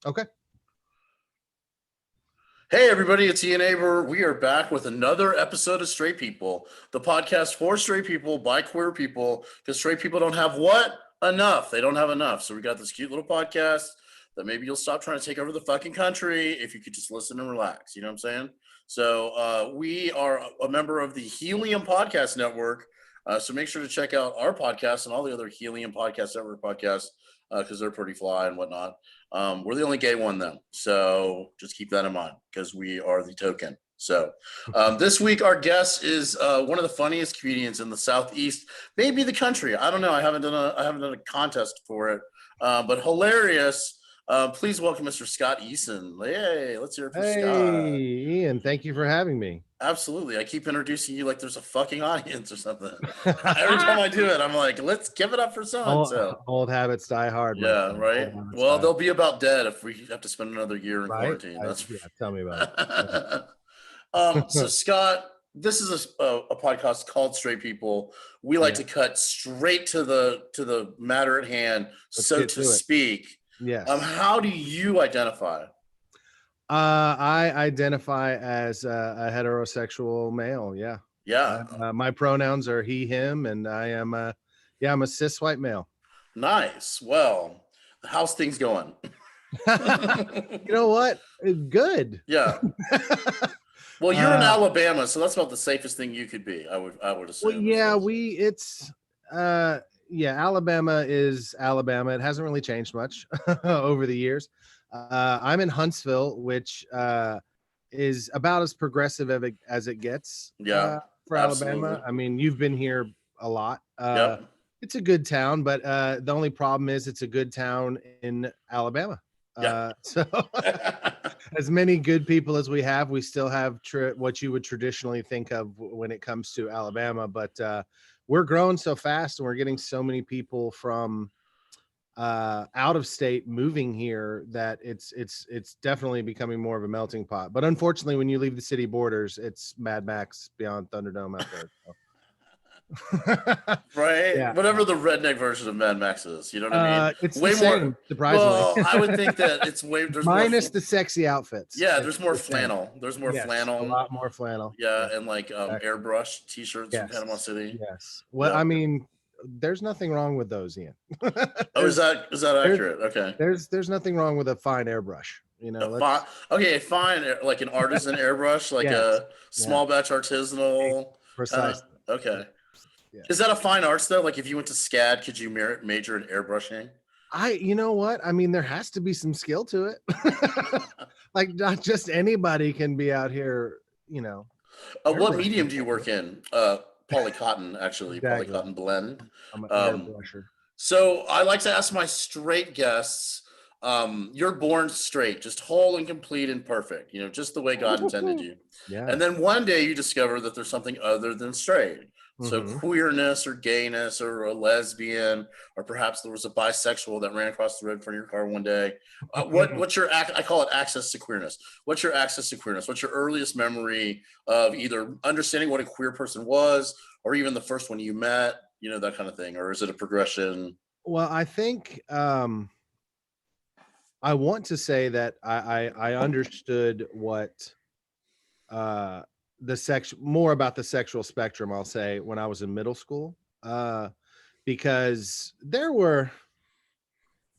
Okay. Hey everybody, it's Ian Aber. We are back with another episode of Straight People, the podcast for straight people by queer people, because straight people don't have what? Enough. They don't have enough. So we got this cute little podcast that maybe you'll stop trying to take over the fucking country if you could just listen and relax. You know what I'm saying? So we are a member of the Helium Podcast Network. So make sure to check out our podcast and all the other Helium Podcast Network podcasts because they're pretty fly and whatnot. We're the only gay one, though. So just keep that in mind because we are the token. So this week, our guest is one of the funniest comedians in the Southeast, maybe the country. I don't know. I haven't done a contest for it, but hilarious. Please welcome Mr. Scott Eason. Hey, let's hear it for Hey, Scott. Ian, thank you for having me. Absolutely. I keep introducing you like there's a fucking audience or something. Every time I do it, I'm like, let's give it up for so and old, so. old habits die hard, my Yeah, friend. right. Old habits Well, die they'll be about dead if we have to spend another year in right. quarantine. That's for Yeah, tell me about sure. So it. Scott, this is a podcast called Straight People. We like Yeah, to cut straight to the matter at hand, let's so get to to it. speak. Yes. How do you identify? I identify as a heterosexual male. Yeah. Yeah, My pronouns are he, him, and I'm a cis white male. nice. Well, how's things going? You know what? Good. Yeah. Well, you're in uh, Alabama, so that's about the safest thing you could be. I would Well, assume as yeah, far as uh yeah, Alabama is Alabama. It hasn't really changed much over the years. I'm in Huntsville, which is about as progressive as it gets yeah, for absolutely. Alabama. I mean, you've been here a lot. Yep. It's a good town, but the only problem is it's a good town in Alabama. Yeah. So as many good people as we have, we still have what you would traditionally think of when it comes to Alabama. But we're growing so fast, and we're getting so many people from out of state moving here that it's definitely becoming more of a melting pot. But unfortunately, when you leave the city borders, it's Mad Max Beyond Thunderdome out there. So. Right? Yeah, Whatever the redneck version of Mad Max is, you know what I mean? it's the Way more. same, surprisingly. Well, I would think that it's way. There's more. Minus the sexy outfits. Yeah, It's there's more the same. flannel. There's more Yes, a flannel. lot more flannel. Yeah, Yeah, and like exactly. airbrush T-shirts from Panama Yes. City. Yes. Well, I Yep. mean, there's nothing wrong with those, Ian. Oh, is there's that there's accurate? Okay. there's nothing wrong with a fine airbrush. A fine. Let's Okay, fine. Like an artisan airbrush, like yes. a Yeah. small batch artisanal kind of. Precisely. Okay. Yeah. Yeah. Is that a fine arts though? Like if you went to SCAD, could you major in airbrushing? You know what? I mean, there has to be some skill to it. Like not just anybody can be out here, What medium airbrushing do you things. work in? Polycotton, actually, Exactly. polycotton blend. I'm an Um, airbrusher. so I like to ask my straight guests, you're born straight, just whole and complete and perfect, just the way God intended you. And Yes. then one day you discover that there's something other than straight. So Mm-hmm. queerness or gayness or a lesbian, or perhaps there was a bisexual that ran across the road in front of your car one day. What's your I call it access to queerness. What's your access to queerness? What's your earliest memory of either understanding what a queer person was, or even the first one you met, that kind of thing, or is it a progression? Well, I think I want to say that I understood what uh the more about the sexual spectrum, I'll say, when I was in middle school. Because there were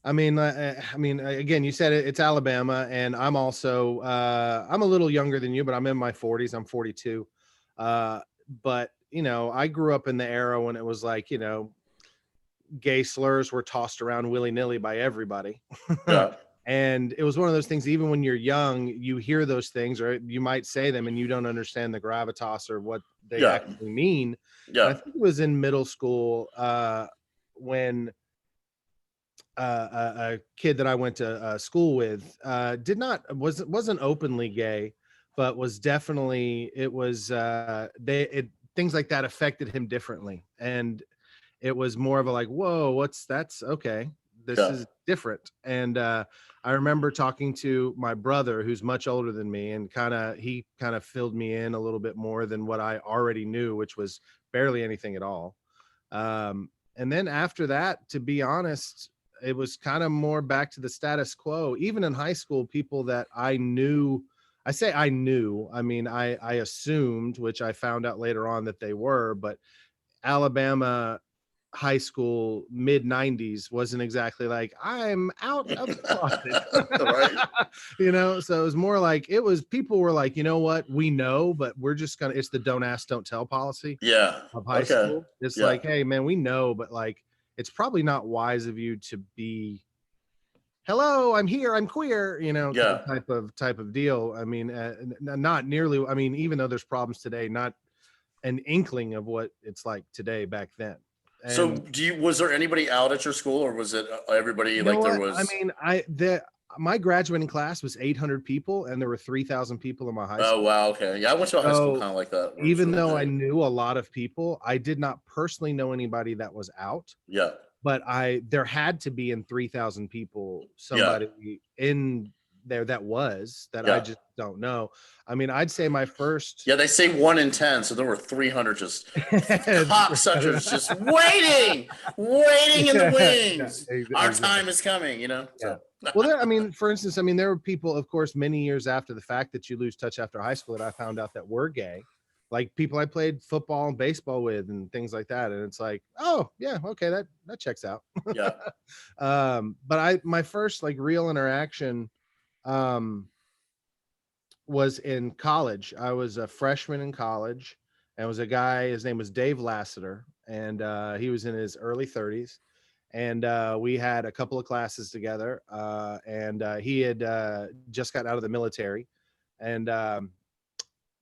again, you said it's Alabama, and I'm also I'm a little younger than you, but I'm in my 40s. I'm 42. But I grew up in the era when it was like, gay slurs were tossed around willy-nilly by everybody. Yeah. And it was one of those things, even when you're young, you hear those things, or you might say them and you don't understand the gravitas or what they Yeah. actually mean. And I Yeah. think it was in middle school when a kid that I went to school with wasn't openly gay, but was definitely, it was things like that affected him differently. And it was more of a like, whoa, that's okay, this Yeah. is different. And I remember talking to my brother, who's much older than me, and he kind of filled me in a little bit more than what I already knew, which was barely anything at all. And then after that, to be honest, it was kind of more back to the status quo. Even in high school, people that I knew, I mean, I assumed, which I found out later on that they were, but Alabama high school mid 90s wasn't exactly like I'm out of the closet. Right. You know, so it was more like people were like, you know what, we know, but we're just gonna, it's the don't ask don't tell policy Yeah. of high Okay. school. It's Yeah. like, hey man, we know, but like it's probably not wise of you to be, hello, I'm here, I'm queer, you know, Yeah. type of deal. I mean, not nearly, I mean, even though there's problems today, not an inkling of what it's like today back then. So And was there anybody out at your school, or was it everybody, you know like there what? I was? mean, my graduating class was 800 people, and there were 3,000 people in my high Oh, school. wow. Okay. Yeah. I went to a high school So kind of like that, where it was even really though I big. knew a lot of people, I did not personally know anybody that was out. Yeah. But there had to be in 3,000 people Yeah. somebody in there that I Yeah. just don't know. I mean, I'd say my first Yeah. They say 1 in 10. So there were 300 just cocksuckers just waiting in the wings. Our time is coming, Yeah. So. Well, I mean, for instance, I mean, there were people, of course, many years after the fact that you lose touch after high school that I found out that were gay, like people I played football and baseball with and things like that. And it's like, oh yeah, okay, that checks out. Yeah. But my first like real interaction was in college. I was a freshman in college, and it was a guy, his name was Dave Lassiter, and he was in his early 30s. And we had a couple of classes together, and he had just gotten out of the military, and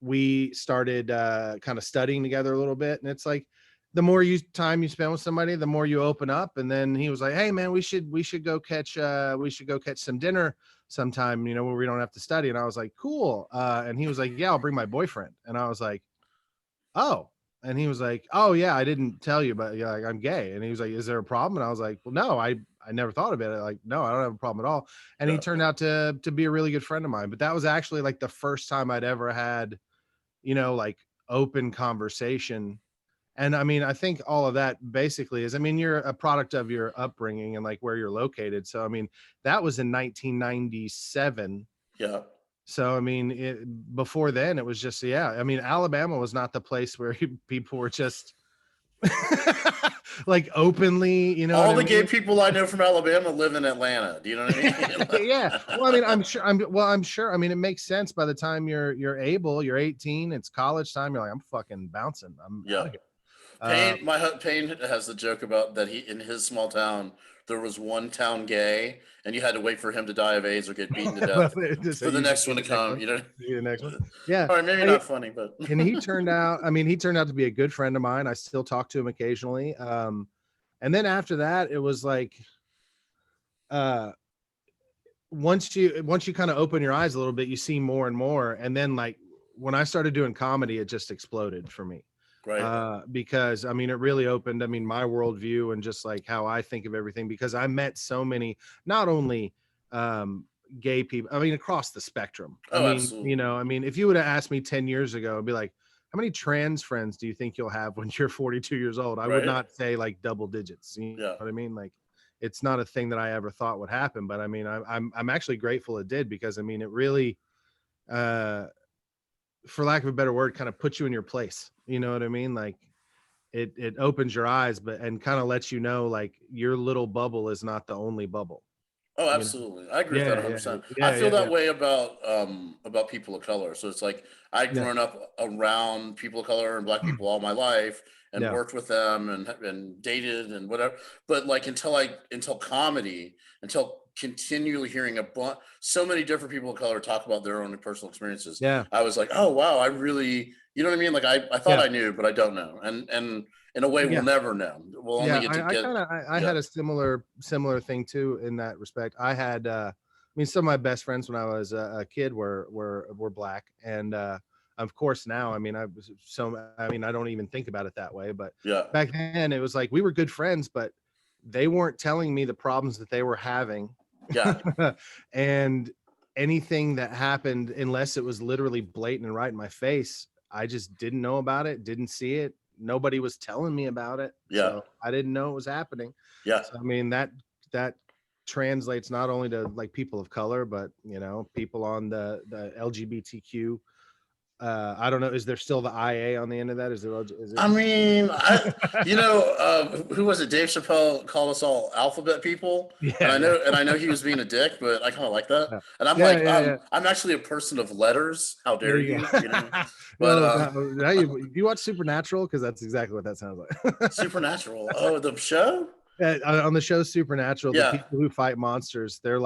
we started kind of studying together a little bit. And it's like the more time you spend with somebody, the more you open up. And then he was like, hey man, we should go catch some dinner sometime, you know, where we don't have to study. And I was like, cool. And he was like, yeah, I'll bring my boyfriend. And I was like, oh. And he was like, oh yeah, I didn't tell you, but yeah, like, I'm gay. And he was like, is there a problem? And I was like, well, no, I never thought about it. Like, no, I don't have a problem at all. And he Yeah. turned out to be a really good friend of mine. But that was actually like the first time I'd ever had, you know, like open conversation. And I mean, I think all of that basically is, I mean, you're a product of your upbringing and like where you're located. So, I mean, that was in 1997. Yeah. So, I mean, before then it was just, yeah, I mean, Alabama was not the place where people were just like openly, you know, All what the I gay mean? people I know from Alabama live in Atlanta. Do you know what I mean? Yeah. Well, I mean, I'm sure. I mean, it makes sense by the time you're able, you're 18, it's college time. You're like, I'm fucking bouncing. I'm Yeah. out of here. Payne has the joke about that he, in his small town, there was one town gay, and you had to wait for him to die of AIDS or get beaten to death So for the you next see one to the next come. one. You know. See the next one. Yeah. All right, maybe not funny, but And he turned out, I mean, he turned out to be a good friend of mine. I still talk to him occasionally. And then after that, it was like, once you kind of open your eyes a little bit, you see more and more. And then like when I started doing comedy, it just exploded for me. right. Because I mean, it really opened, I mean, my worldview and just like how I think of everything, because I met so many, not only gay people, I mean, across the spectrum. I Oh, mean, you absolutely. know, I mean, if you would have asked me 10 years ago, I'd be like, how many trans friends do you think you'll have when you're 42 years old? I would Right. not say like double digits. You know Yeah. what I mean? Like, it's not a thing that I ever thought would happen, but I mean, I'm actually grateful it did, because I mean, it really, uh, for lack of a better word, kind of puts you in your place. You know what I mean? Like it opens your eyes, but and kind of lets you know like your little bubble is not the only bubble. Oh, You know? absolutely. I agree with that Yeah, 100%. I yeah, feel yeah, that yeah, way about people of color. So it's like I'd yeah, grown up around people of color and black yeah, people all my life and yeah, worked with them and dated and whatever. But like until comedy, until continually hearing so many different people of color talk about their own personal experiences, yeah, I was like, oh wow, I really, you know what I mean? Like I thought yeah, I knew, but I don't know. And in a way we'll yeah. never know. We'll only Yeah, get to I get kind of I yeah. had a similar thing too in that respect. I had I mean, some of my best friends when I was a kid were black, and of course now, I mean, I mean, I don't even think about it that way, but Yeah. back then it was like we were good friends, but they weren't telling me the problems that they were having. Yeah. And anything that happened, unless it was literally blatant and right in my face, I just didn't know about it, didn't see it. Nobody was telling me about it, Yeah. so I didn't know it was happening. Yeah. So I mean, that translates not only to like people of color, but you know, people on the LGBTQ. I don't know. Is there still the IA on the end of that? Is it? I mean, who was it? Dave Chappelle called us all alphabet people, and I know he was being a dick, but I kind of like that. And I'm actually a person of letters. How dare you? You know? But do you watch Supernatural? Because that's exactly what that sounds like. Supernatural. Oh, the show. On the show Supernatural, the people who fight monsters, they're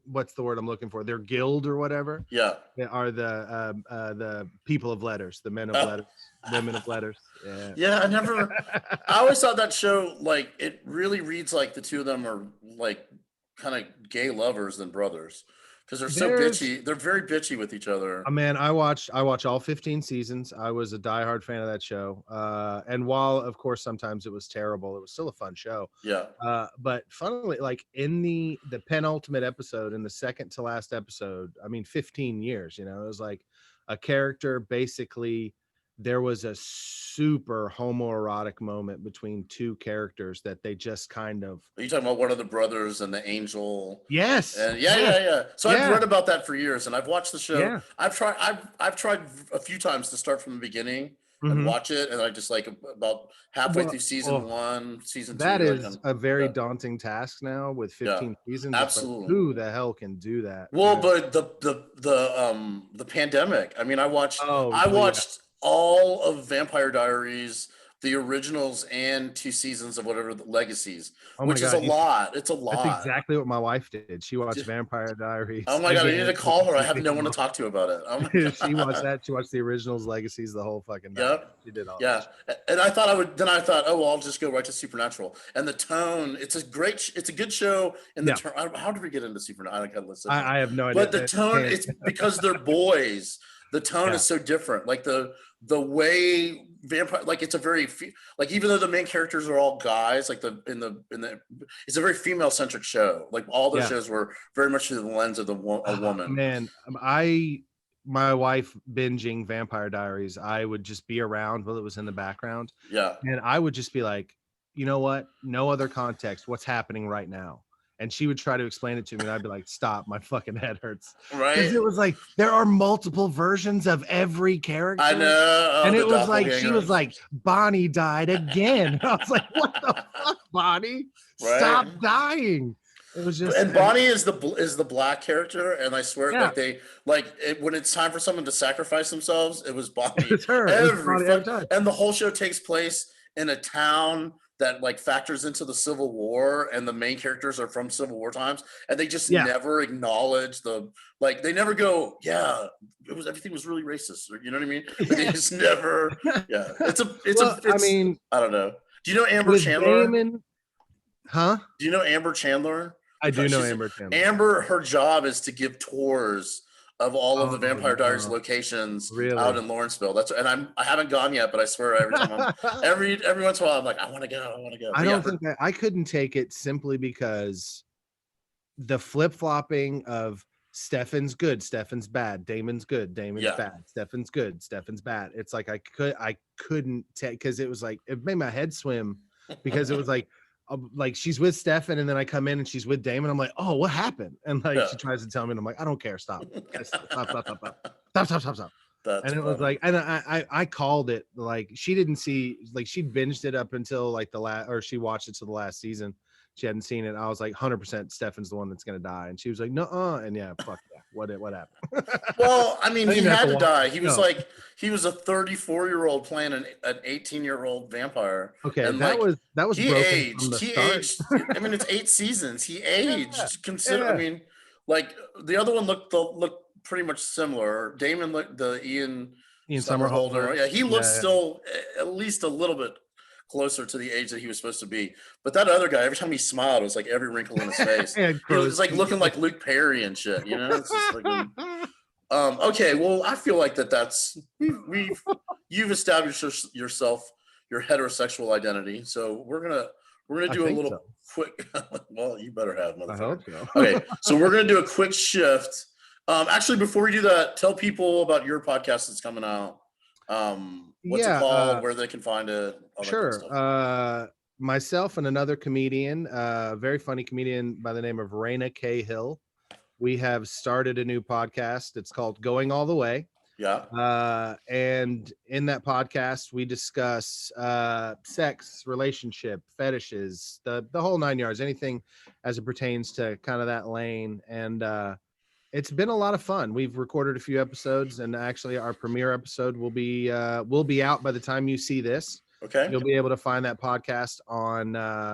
what's the word I'm looking for? Their guild or whatever. Yeah. They are the people of letters, the men of letters, women of letters. Yeah. Yeah, I always thought that show, like, it really reads like the two of them are like kind of gay lovers than brothers. Because they're so bitchy. They're very bitchy with each other. Man, I watch all 15 seasons. I was a diehard fan of that show. And while, of course, sometimes it was terrible, it was still a fun show. Yeah. But funnily, like in the penultimate episode, in the second to last episode, I mean, 15 years, you know, it was like a character basically. There was a super homoerotic moment between two characters that they just kind of. Are you talking about one of the brothers and the angel? Yes. And yeah. So I've read about that for years, and I've watched the show. Yeah. I've tried a few times to start from the beginning and watch it, and I just like about halfway through season 1, season 2. That is a very daunting task now with 15 seasons. Absolutely. Like, who the hell can do that? Well, but the pandemic. I mean, I watched all of Vampire Diaries, the originals, and 2 seasons of whatever the legacies, which is a lot. It's a lot. That's exactly what my wife did. She watched Vampire Diaries. Oh my God, I need to call her. I have no one to talk to about it. Oh she watched that. She watched the originals, legacies, the whole fucking night. Yep. She did all that. And I thought oh, well, I'll just go right to Supernatural. And the tone, it's a good show. And the tone, how did we get into Supernatural? I have no idea. But the tone, it's because they're boys. The tone is so different. Like the way vampire, like it's a very like, even though the main characters are all guys, like it's a very female centric show. Like all the shows were very much through the lens of a woman. Man, my wife binging Vampire Diaries, I would just be around while it was in the background. Yeah. And I would just be like, you know what? No other context. What's happening right now? And she would try to explain it to me, and I'd be like, stop, my fucking head hurts. Right. Because it was like, there are multiple versions of every character. I know. And it was like, she was like, Bonnie died again. I was like, what the fuck, Bonnie? Right. Stop dying. It was just. And Bonnie is the black character, and I swear, when it's time for someone to sacrifice themselves, it was Bonnie. It's her. Every time. And the whole show takes place in a town that like factors into the Civil War, and the main characters are from Civil War times, and they just never acknowledge they never go, everything was really racist, or you know what I mean? But they just never, I mean, I don't know. Do you know Amber Chandler? Huh? Do you know Amber Chandler? I do know Amber Chandler. Amber, her job is to give tours of all of the Vampire Diaries locations out in Lawrenceville. I haven't gone yet, but I swear every time every once in a while I'm like, I want to go. I don't think that I couldn't take it simply because the flip-flopping of Stefan's good, Stefan's bad, Damon's good, Damon's bad, Stefan's good, Stefan's bad. It's like I couldn't take, because it was like, it made my head swim, because it was like she's with Stefan, and then I come in and she's with Damon. I'm like, oh, what happened? And she tries to tell me, and I'm like, I don't care. Stop. Stop. And it was like, and I called it. Like, she didn't see, like, she binged it up until like she watched it to the last season. She hadn't seen it. I was like, 100% Stefan's the one that's gonna die. And she was like, no, and fuck yeah. What happened? Well, I mean, he had to die. He was he was a 34-year-old playing an 18-year-old vampire. Okay, and that was he aged. I mean, it's 8 seasons. He aged. I mean, like the other one looked pretty much similar. Damon looked Ian Somerhalder. Yeah, he looked still at least a little bit closer to the age that he was supposed to be. But that other guy, every time he smiled, it was like every wrinkle in his face. He was like looking like Luke Perry and shit, you know? It's just like, okay, well, I feel like that's you've established yourself, your heterosexual identity. So we're gonna do a little quick. Well, you better have, motherfucker. I hope so. Okay, so we're gonna do a quick shift. Actually, before we do that, tell people about your podcast that's coming out. What's it called? Where they can find it? Sure. myself and another comedian, a very funny comedian by the name of Raina K. Hill. We have started a new podcast. It's called Going All the Way. Yeah. And in that podcast, we discuss sex, relationship, fetishes, the whole 9 yards, anything as it pertains to kind of that lane. And it's been a lot of fun. We've recorded a few episodes, and actually our premiere episode will be out by the time you see this. Okay. You'll be able to find that podcast on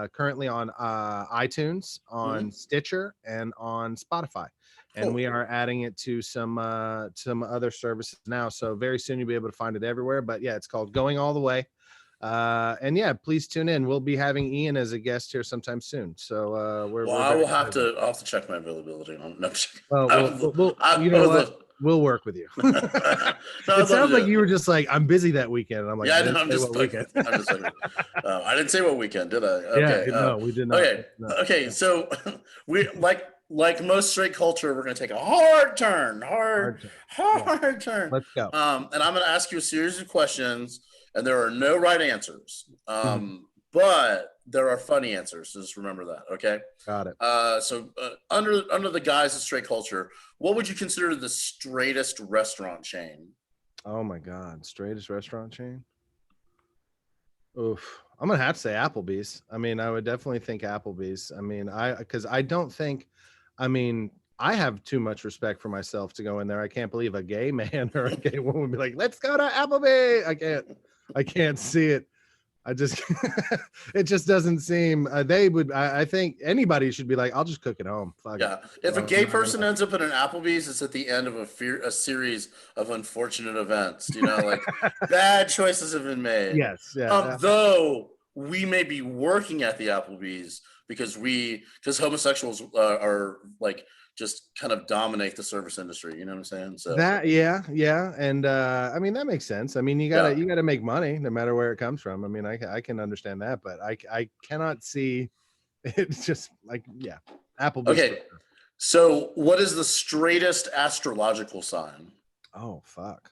currently on iTunes, on Stitcher, and on Spotify. And we are adding it to some other services now. So very soon you'll be able to find it everywhere. But yeah, it's called Going All the Way. And yeah, please tune in. We'll be having Ian as a guest here sometime soon. So I'll have to check my availability on. No, you know what? We'll work with you. It sounds like you were just like, I'm busy that weekend. And I'm like, yeah, I'm just like, I didn't say what weekend, did I? Okay. Yeah, no, we did not. Okay. No. Okay. So we like most straight culture, we're going to take a hard turn. Let's go. And I'm going to ask you a series of questions, and there are no right answers. But there are funny answers. So just remember that. Okay. Got it. So under the guise of straight culture, what would you consider the straightest restaurant chain? Oh my God. Straightest restaurant chain? Oof. I'm going to have to say Applebee's. I mean, I would definitely think Applebee's. I mean, I have too much respect for myself to go in there. I can't believe a gay man or a gay woman would be like, let's go to Applebee's. I can't see it. It just doesn't seem I think anybody should be like, I'll just cook at home. Fuck yeah. It. If a gay person ends up in an Applebee's, it's at the end of a series of unfortunate events. You know, like bad choices have been made. Yes. Yeah. Though we may be working at the Applebee's because homosexuals are like just kind of dominate the service industry. You know what I'm saying? So yeah. And I mean, that makes sense. I mean, you gotta make money no matter where it comes from. I mean, I can understand that, but I cannot see it's just like, yeah, Applebee's. Okay. So what is the straightest astrological sign? Oh, fuck.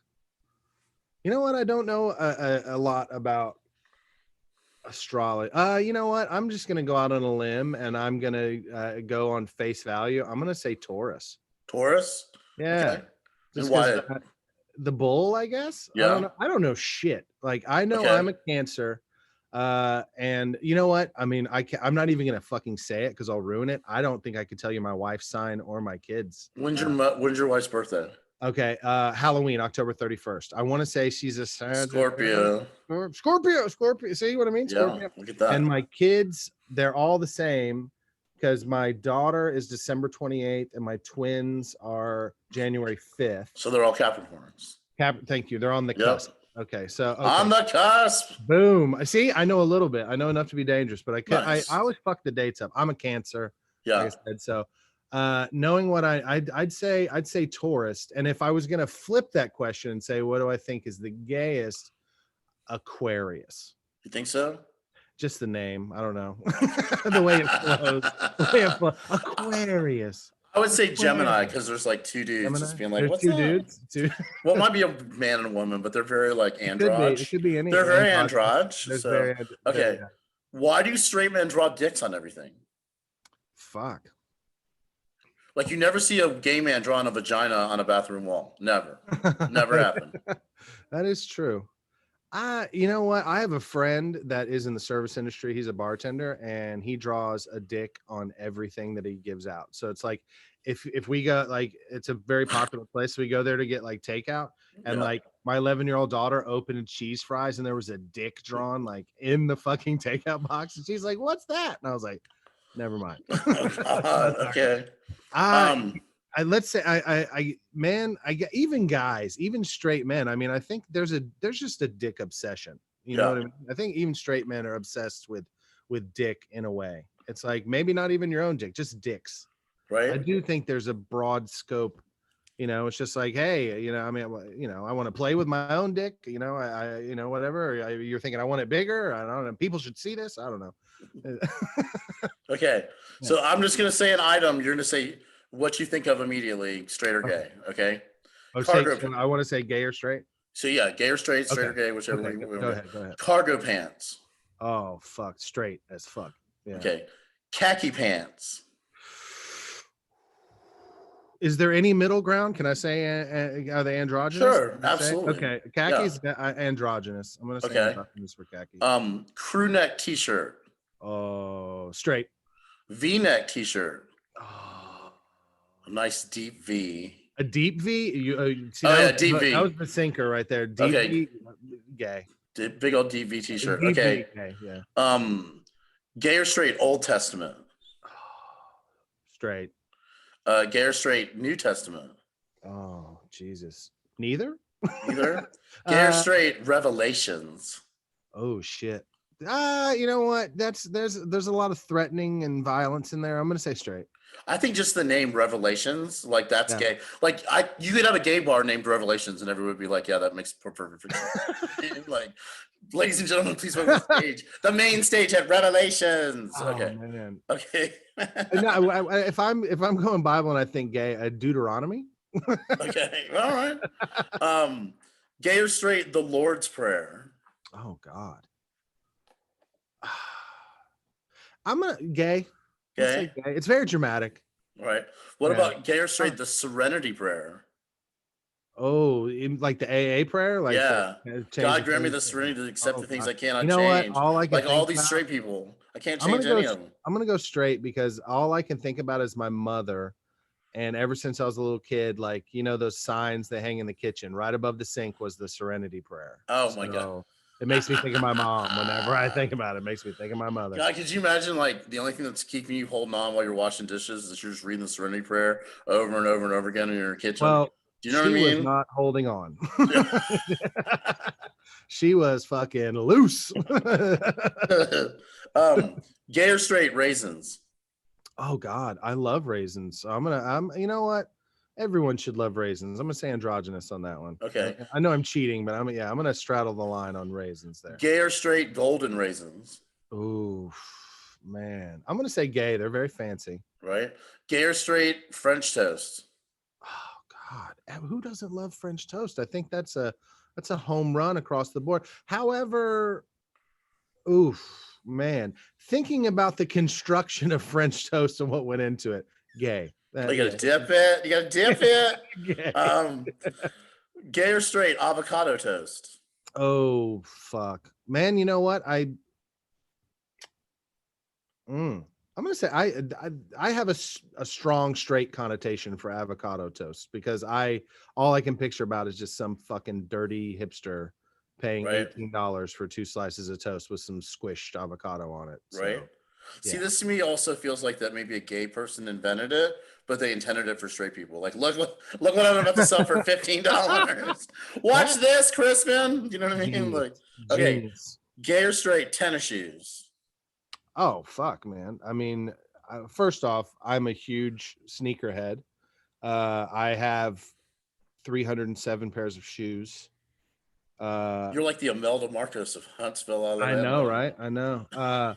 You know what? I don't know a lot about astrology. You know what? I'm just gonna go out on a limb, and I'm gonna go on face value. I'm gonna say Taurus. Taurus? Yeah. Okay. And why? The bull, I guess. Yeah. I don't know shit. Like, I know I'm a Cancer. And you know what? I mean, I'm not even gonna fucking say it because I'll ruin it. I don't think I could tell you my wife's sign or my kids. When's your wife's birthday? Okay, Halloween, October 31st. I want to say she's a Scorpio. Scorpio. See what I mean? Scorpio. Yeah, look at that. And my kids, they're all the same because my daughter is December 28th and my twins are January 5th. So they're all Capricorns. Thank you. They're on the cusp. Okay, so on the cusp. Boom. See, I know a little bit. I know enough to be dangerous, but I always fuck the dates up. I'm a Cancer. Yeah. Like I said, so knowing what I'd say Taurus. And if I was gonna flip that question and say, what do I think is the gayest? Aquarius. You think so? Just the name. I don't know. The way it flows. Aquarius. I would say Gemini because there's like two dudes Gemini? Just being like, what's two that? Dudes? Well, it might be a man and a woman, but they're very like androgyny. It could be any. They're very androgyny. So, okay. Yeah. Why do straight men draw dicks on everything? Fuck. Like you never see a gay man drawing a vagina on a bathroom wall. Never. Never happened. That is true. You know what? I have a friend that is in the service industry. He's a bartender and he draws a dick on everything that he gives out. So it's like if we go, like, it's a very popular place. So we go there to get like takeout, and like my 11-year-old daughter opened cheese fries and there was a dick drawn like in the fucking takeout box. And she's like, what's that? And I was like, never mind. Okay. Let's say I get even guys, even straight men. I mean, I think there's just a dick obsession. You know what I mean? I think even straight men are obsessed with dick in a way. It's like maybe not even your own dick, just dicks. Right. I do think there's a broad scope. You know, it's just like, hey, you know, I mean, you know, I want to play with my own dick. You know, I you know, whatever. You're thinking I want it bigger. I don't know. People should see this. I don't know. Okay, so I'm just gonna say an item. You're gonna say what you think of immediately, straight or gay. Okay. I want to say gay or straight. So yeah, gay or straight, straight or gay, whichever way. Go ahead. Cargo pants. Oh fuck, straight as fuck. Yeah. Okay. Khaki pants. Is there any middle ground? Can I say are they androgynous? Sure, absolutely. Okay, khakis androgynous. I'm gonna say Okay. androgynous for khaki. Crew neck t-shirt. Oh, straight. V-neck t-shirt. Oh. A nice deep V. A deep V? You see, deep V. That was the sinker right there. Deep Okay. V, gay. Big old deep V t-shirt. Deep Okay. V, gay, yeah. Gay or straight Old Testament. Straight. Gay or straight New Testament. Oh, Jesus. Neither? Either. Gay or straight Revelations. Oh shit. You know what? There's a lot of threatening and violence in there. I'm gonna say straight. I think just the name Revelations, like that's gay. Like you could have a gay bar named Revelations, and everyone would be like, "Yeah, that makes perfect sense." Like, ladies and gentlemen, please welcome to the stage, the main stage at Revelations. Oh, okay, man. okay. No, if I'm going Bible and I think gay, Deuteronomy. Okay, all right. Gay or straight, the Lord's Prayer. Oh God. I'm gonna gay. Gay. It's very dramatic. Right. What about gay or straight, the Serenity Prayer? Oh, like the AA prayer, like God grant me the serenity to accept the things I cannot you know change. What? All I can like all these about, straight people, I can't change any of them. I'm gonna go straight because all I can think about is my mother, and ever since I was a little kid, like those signs they hang in the kitchen, right above the sink was the Serenity prayer. Oh my God. It makes me think of my mom whenever I think about it. It makes me think of my mother. God, could you imagine like the only thing that's keeping you holding on while you're washing dishes is you're just reading the Serenity Prayer over and over and over again in your kitchen? Well, do you know what I mean? She was not holding on. She was fucking loose. Gay or straight raisins? Oh God, I love raisins. So I'm you know what? Everyone should love raisins. I'm gonna say androgynous on that one. Okay. I know I'm cheating, but I'm gonna straddle the line on raisins there. Gay or straight golden raisins? Ooh, man. I'm gonna say gay. They're very fancy. Right. Gay or straight French toast? Oh God. Who doesn't love French toast? I think that's a home run across the board. However, oof, man. Thinking about the construction of French toast and what went into it, gay. You gotta dip it. You gotta dip it. Gay or straight avocado toast? Oh fuck, man! You know what? I'm gonna say I have a strong straight connotation for avocado toast because all I can picture about is just some fucking dirty hipster paying $18 for 2 slices of toast with some squished avocado on it. Right. So, see, this to me also feels like that maybe a gay person invented it, but they intended it for straight people. Like, look what I'm about to sell for $15. Watch this, Crispin. You know what I mean? Like, okay, gay or straight tennis shoes? Oh fuck, man. I mean, first off, I'm a huge sneakerhead. I have 307 pairs of shoes. You're like the Imelda Marcos of Huntsville, Alabama. I know, right? I know.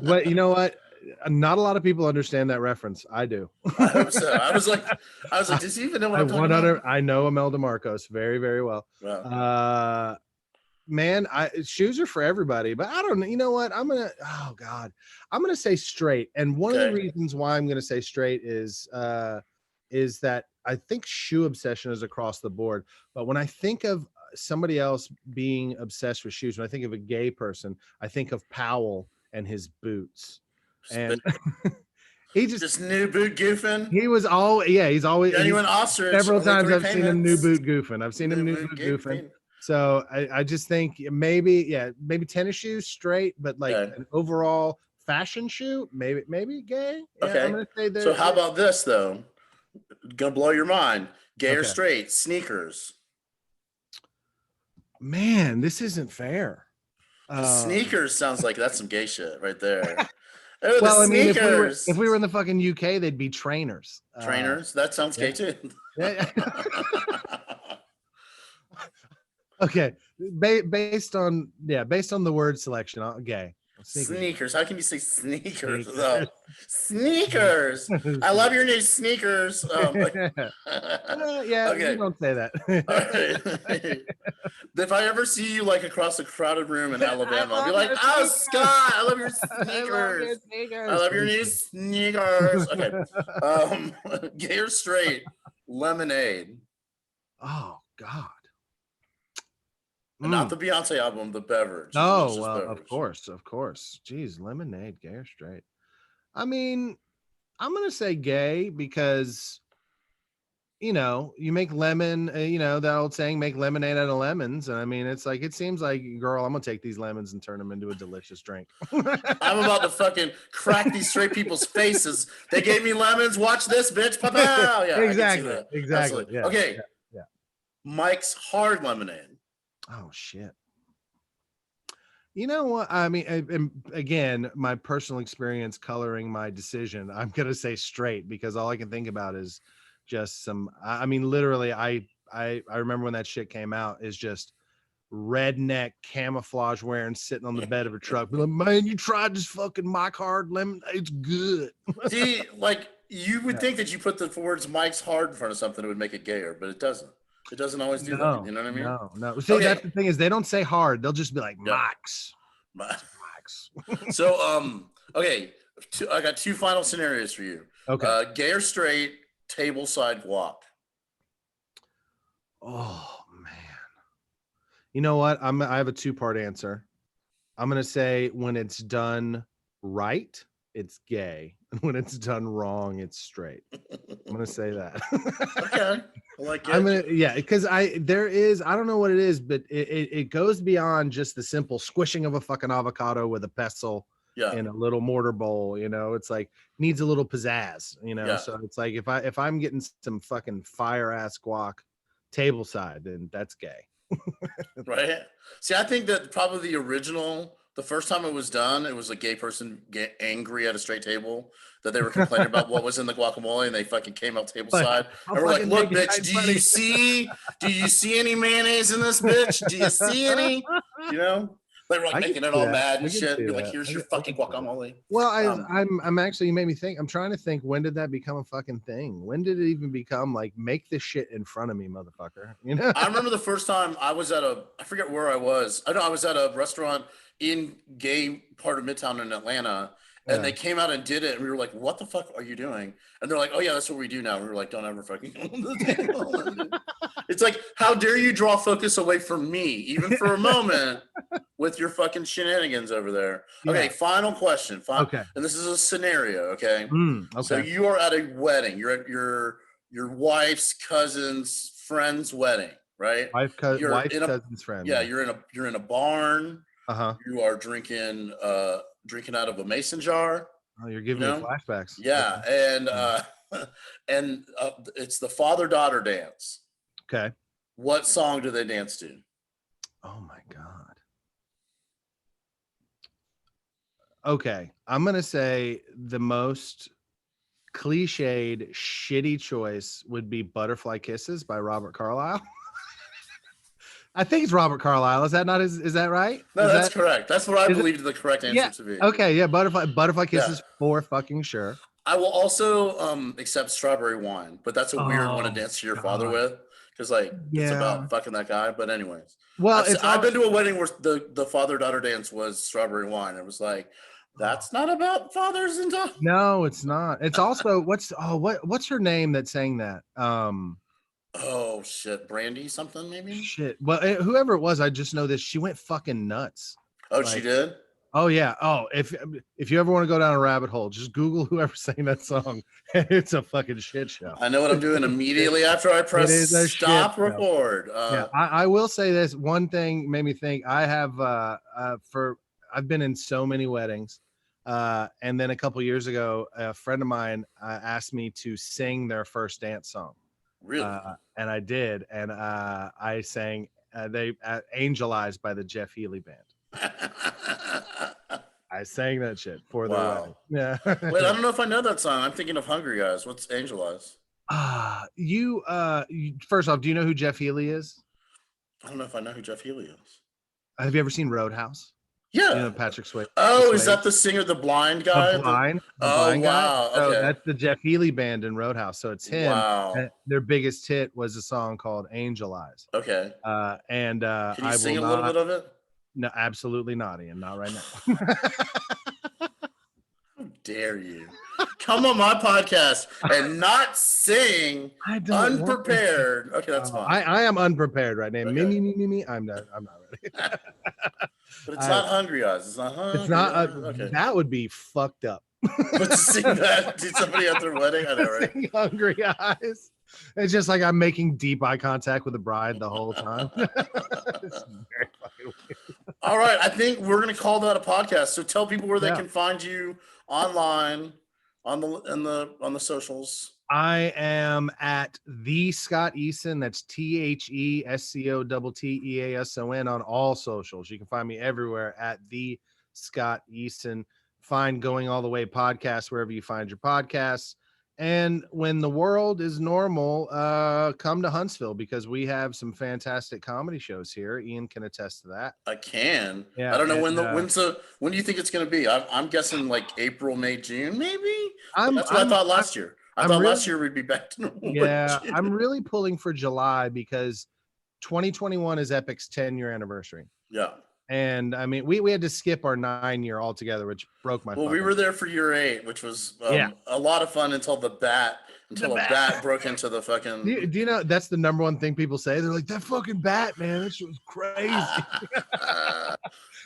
But you know what? Not a lot of people understand that reference. I do. I hope so. I was like, does he even know what I'm talking about? I know Imelda Marcos very, very well. Wow. Man, shoes are for everybody, but I don't know. You know what? I'm gonna say straight. And one of the reasons why I'm gonna say straight is that I think shoe obsession is across the board. But when I think of somebody else being obsessed with shoes, when I think of a gay person, I think of Powell and his boots. And he just new boot goofing. He was he's always genuine ostrich. Several times I've seen him new boot goofing. I've seen him new boot goofing. So I just think maybe tennis shoes straight, but like an overall fashion shoe, maybe gay. Okay. I'm gonna say so how about this though? Gonna blow your mind. Gay or straight sneakers? Man, this isn't fair. Sneakers sounds like that's some gay shit right there. Well, I mean, if we were in the fucking UK, they'd be trainers. Trainers? That sounds gay too. Yeah. Okay, based on the word selection, gay. Sneakers. How can you say sneakers? Though? Sneakers. I love your new sneakers. Yeah, okay. you don't say that. All right. If I ever see you like across a crowded room in Alabama, I'll be like, "Oh, Scott, I love your sneakers. I love your new sneakers." Okay. Gay or straight? Lemonade. Oh God. And not the Beyonce album, the beverage. Oh, well, beverage. Of course. Jeez, lemonade, gay or straight? I mean, I'm gonna say gay because, you make lemon. That old saying, "Make lemonade out of lemons." And I mean, it's like, it seems like, girl, I'm gonna take these lemons and turn them into a delicious drink. I'm about to fucking crack these straight people's faces. They gave me lemons. Watch this, bitch. Pow. Yeah, exactly. Yeah, okay. Yeah. Mike's hard lemonade. Oh shit. You know what? I mean, again, my personal experience coloring my decision, I'm gonna say straight, because all I can think about is just some. I mean, literally, I remember when that shit came out, is just redneck camouflage wearing, sitting on the bed of a truck, be like, "Man, you tried this fucking Mike Hard lemon? It's good." See, like, you would think that you put the words Mike's Hard in front of something, it would make it gayer, but it doesn't. It doesn't always do that. You know what I mean? No. See, that's the thing, is they don't say hard. They'll just be like, Mike's. So, okay. I got two final scenarios for you. Okay. Gay or straight, table side walk. Oh man. You know what? I have a two-part answer. I'm gonna say, when it's done right, it's gay. And when it's done wrong, it's straight. I'm gonna say that. Okay. I like it. Because I don't know what it is, but it goes beyond just the simple squishing of a fucking avocado with a pestle in a little mortar bowl. It's like, needs a little pizzazz. So it's like, if I'm getting some fucking fire ass guac table side, then that's gay. Right. See, I think that probably the first time it was done, it was a gay person get angry at a straight table that they were complaining about what was in the guacamole, and they fucking came out table side. And we're like, "Look, bitch, do you see any mayonnaise in this, bitch? Do you see any?" They were like making it all mad and shit. Be like, "Here's your fucking guacamole." Well, I'm actually, you made me think. I'm trying to think, when did that become a fucking thing? When did it even become like, make this shit in front of me, motherfucker? I remember the first time I was I forget where I was. I know I was at a restaurant in gay part of Midtown in Atlanta, and they came out and did it, and we were like, "What the fuck are you doing?" And they're like, "Oh yeah, that's what we do now." And we were like, "Don't ever fucking go on the table." It's like, how dare you draw focus away from me, even for a moment, with your fucking shenanigans over there. Okay, final question. Okay. And this is a scenario, okay? Okay. So you are at a wedding. You're at your wife's cousin's friend's wedding, right? Cousin's friend. Yeah, you're in a barn. Uh-huh. You are drinking out of a mason jar. Oh, you're giving me flashbacks. Yeah, and it's the father-daughter dance. Okay. What song do they dance to? Oh my God. Okay, I'm gonna say the most cliched, shitty choice would be "Butterfly Kisses" by Robert Carlyle. I think it's Robert Carlyle. Is that not is that right? No, that's correct. That's what I believe the correct answer to be. Okay, yeah, Butterfly Kisses for fucking sure. I will also accept Strawberry Wine, but that's a weird one to dance to your father with, because it's about fucking that guy. But anyways, well, I've been to a wedding where the father-daughter dance was Strawberry Wine. It was like, that's not about fathers and daughters. No, it's not. It's also what's her name that sang that? Oh shit, Brandy something maybe. Shit. Well, whoever it was, I just know this. She went fucking nuts. Oh, she did. Oh yeah. Oh, if you ever want to go down a rabbit hole, just Google whoever sang that song. It's a fucking shit show. I know what I'm doing immediately after I press stop record. I will say this. One thing made me think. I have I've been in so many weddings, and then a couple years ago, a friend of mine asked me to sing their first dance song. Really? And I did, and I sang "Angelized" by the Jeff Healey Band. I sang that shit for the wedding. Yeah. Wait, I don't know if I know that song. I'm thinking of Hungry Guys. What's Angelized? You first off, do you know who Jeff Healey is? I don't know if I know who Jeff Healey is. Have you ever seen Roadhouse? Yeah. Patrick Swayze. Oh, is that the singer, the blind guy? The blind Wow. guy. So Okay. that's the Jeff Healey band in Roadhouse. So it's him. Wow. Their biggest hit was a song called Angel Eyes. Okay. Can you sing a little bit of it? No, absolutely not, Ian. Not right now. How dare you come on my podcast and not sing unprepared? Okay, that's fine. I am unprepared right now. Okay. Me. I'm not ready. But it's not Hungry Eyes. It's not Hungry. It's not. Okay. That would be fucked up. But to sing that to somebody at their wedding, I know, right? Sing Hungry Eyes. It's just like I'm making deep eye contact with the bride the whole time. It's very fucking weird. All right, I think we're gonna call that a podcast. So tell people where they can find you online, on the socials. I am at the Scott Eason. That's TheScotTeason on all socials. You can find me everywhere at the Scott Eason. Find Going All the Way podcast wherever you find your podcasts. And when the world is normal, come to Huntsville because we have some fantastic comedy shows here. Ian can attest to that. I can. Yeah, I don't know when do you think it's going to be? I'm guessing like April, May, June, maybe. That's what I thought last year. I thought last year we'd be back to normal. Yeah, I'm really pulling for July because 2021 is Epic's 10-year anniversary. Yeah. And I mean, we had to skip our 9-year altogether, which broke my. Well, we were there for year 8, which was a lot of fun until a bat broke into the fucking. Do you know that's the number one thing people say? They're like, that fucking bat, man, that shit was crazy.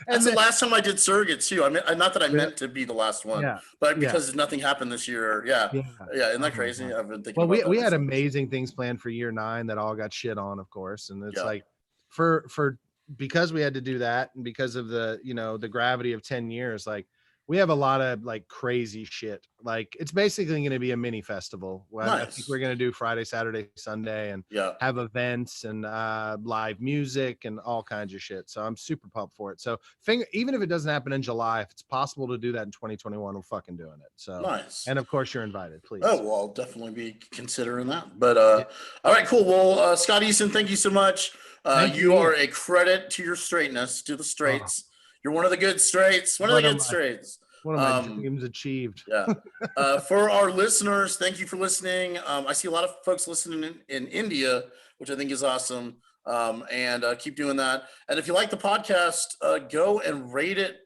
That's the last time I did surrogates too. I mean, not that I meant to be the last one, but because nothing happened this year. Yeah. Isn't that crazy? I've been thinking. Well, we had amazing things planned for year 9 that all got shit on, of course, and it's like for because we had to do that and because of the the gravity of 10 years, like we have a lot of like crazy shit. Like it's basically going to be a mini festival. I think we're going to do Friday, Saturday, Sunday, and have events and live music and all kinds of shit. So I'm super pumped for it. So even if it doesn't happen in July, if it's possible to do that in 2021, we're fucking doing it. So nice. And of course you're invited, please. Oh, well, I'll definitely be considering that. But all right, cool. Well, Scott Eason, thank you so much. You are a credit to your straightness, to the straights. You're one of the good straights. One of the good straights. One of my dreams achieved. For our listeners, thank you for listening. I see a lot of folks listening in India, which I think is awesome. And keep doing that. And if you like the podcast, go and rate it.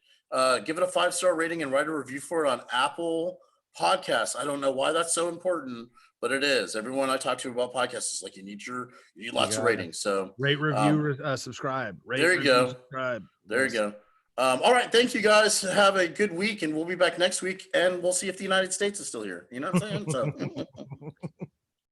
Give it a 5-star rating and write a review for it on Apple Podcasts. I don't know why that's so important, but it is. Everyone I talk to about podcasts is like, you need lots of ratings. So rate, review, subscribe. There you go. There you go. All right. Thank you guys. Have a good week, and we'll be back next week, and we'll see if the United States is still here. You know what I'm saying? So